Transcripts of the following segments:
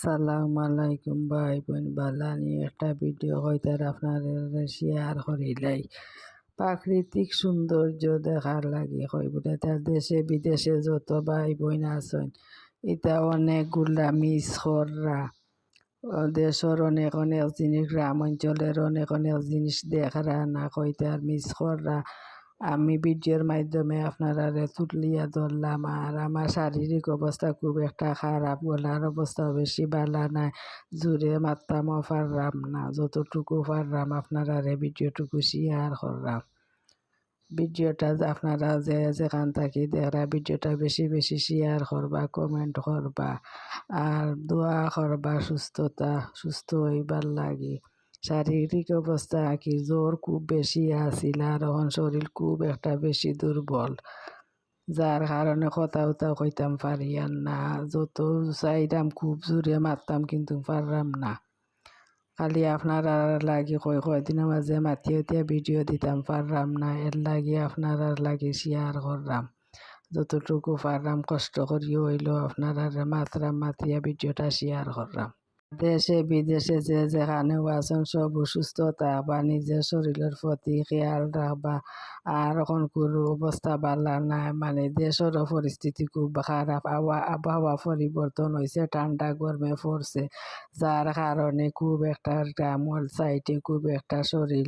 সালাম আলাইকুম ভাই বোন বালানি একটা ভিডিও হয়তো আপনার শেয়ার করিলাই প্রাকৃতিক সৌন্দর্য দেখার লাগে হয় বলে তার দেশে বিদেশে যত ভাই বোন আছেন এটা অনেকগুলা মিস কররা দেশের অনেক অনেক জিনিস গ্রাম অঞ্চলের অনেক অনেক জিনিস দেখরা না কইতার মিস কররা আমি ভিডিওর মাধ্যমে আপনারা তুলিয়া ধরলাম। আর আমার শারীরিক অবস্থা খুব একটা খারাপ, গলার অবস্থা বেশি ভালো নাই, জোরে মারতামও পারলাম না, যতটুকু পারলাম আপনারা ভিডিওটুকু শেয়ার করলাম। ভিডিওটা আপনারা যে যেখান থাকি দেখরা ভিডিওটা বেশি বেশি শেয়ার করবা, কমেন্ট করবা আর দোয়া করবা সুস্থ হইবার লাগে। শারীরিক অবস্থা কি জ্বর খুব বেশি আছিল আর এখন শরীর খুব একটা বেশি দুর্বল, যার কারণে কথা উতা কইতাম পারি আর না, যত চাইতাম খুব জোরে মারতাম কিন্তু পারলাম না। খালি আপনারা লাগি কয়দিনের মাঝে মাতিয়ে উঠিয়ে ভিডিও দিতাম পারলাম না, এর লাগি আপনারা লাগি শেয়ার করলাম। যতটুকু পারলাম কষ্ট করিও হইলো আপনারা মাতিয়া ভিডিওটা শেয়ার করলাম। দেশে বিদেশে যে যেখানে আছেন সব সুস্থ থাকবা, নিজের শরীরের প্রতি খেয়াল রাখবা। আর এখন কোনো অবস্থা ভালো নাই, মানে দেশের পরিস্থিতি খুব খারাপ, আবহাওয়া পরিবর্তন হয়েছে, ঠান্ডা গরমে পড়ছে, যার কারণে খুব একটা গ্রামের সাইডে খুব একটা শরীর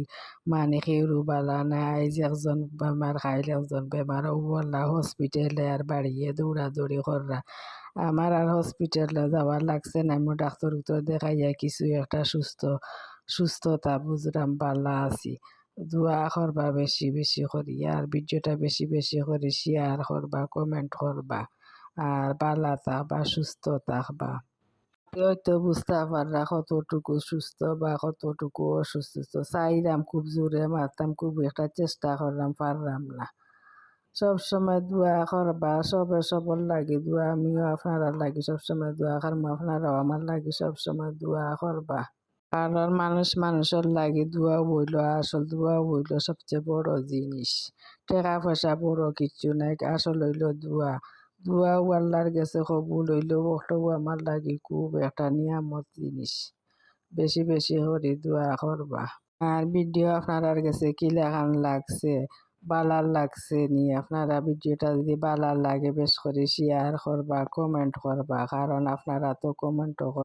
মানে কেউরু ভালো নাই। আইজ একজন বেমার খাইলে একজন বেমার বললা হসপিটালে আর বাড়িয়ে দৌড়াদৌড়ি কররা। আমার আর হসপিটালে যাওয়ার লাগছে না, আমি ডাক্তার উত্তর দেখাইয়া কিছু একটা সুস্থতা বুঝলাম, ভালো আছি। দোয়া করবা বেশি বেশি করি আর ভিডিওটা বেশি বেশি করে শেয়ার করবা, কমেন্ট করবা আর ভালো থাকবা, সুস্থ থাকবা। হয়তো বুঝতে পাররা কতটুকু সুস্থ বা কতটুকু অসুস্থ। চাইলাম খুব জোরে মারতাম, খুব একটা চেষ্টা করলাম, পারলাম না। সব সময় দোয়া করবা, সবর লাগি দোয়া, আমিও আপনারা লাগি সবসময় দোয়া করবো, আপনারাও আমার লাগি সবসময় দোয়া করবা। কারণ মানুষের লাগি দোয়া বইল, আসল দোয়া বইল সবচেয়ে বড় জিনিস। টাকা পয়সা বড় কিচ্ছু নাই, আসল হইল দোয়া আল্লাহর গেছে কবুল হইলেও ওটাও আমার লাগি খুব একটা নিয়ামত জিনিস। বেশি বেশি করে দোয়া করবা। আর ভিডিও আপনার কাছে কি লাগান লাগছে, বালার লাগছে নি, আপনারা ভিডিওটা যদি বালার লাগে বেশ করে শেয়ার করবা, কমেন্ট করবা, কারণ আপনারা তো কমেন্টও